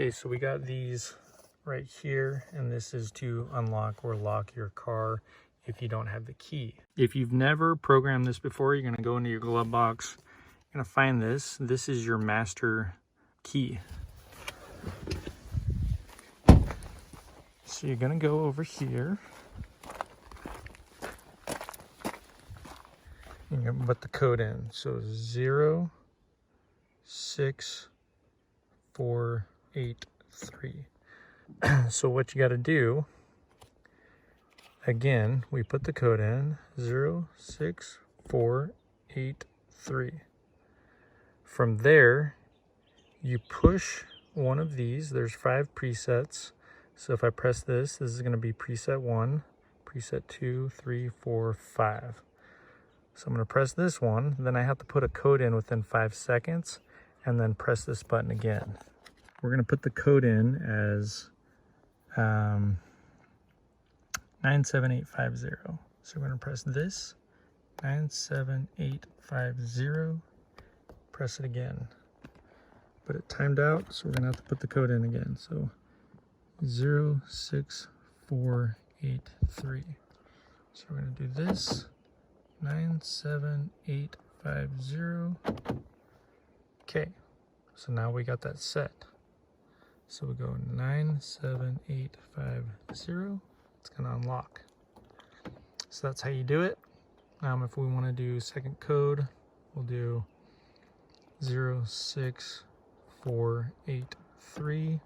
Okay, so we got these right here, and this is to unlock or lock your car if you don't have the key. If you've never programmed this before, you're gonna go into your glove box, you're gonna find this. This is your master key. So you're gonna go over here. You're gonna put the code in. So 06483. So what you got to do, again, we put the code in 06483. From there, you push one of these. There's 5 presets. So if I press this, this is going to be preset 1, preset 2, 3, 4, 5. So I'm going to press this one, then I have to put a code in within 5 seconds, and then press this button again. We're going to put the code in as 97850. So we're going to press this, 97850, press it again. But it timed out, so we're going to have to put the code in again. So 06483. So we're going to do this, 97850. Okay, so now we got that set. So we go 97850. It's gonna unlock. So that's how you do it. If we want to do second code, we'll do 06483.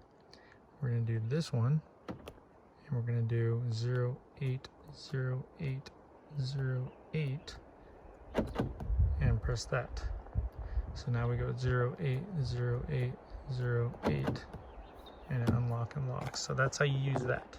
We're gonna do this one, and we're gonna do 080808 and press that. So now we go 080808 and it unlocks. So that's how you use that.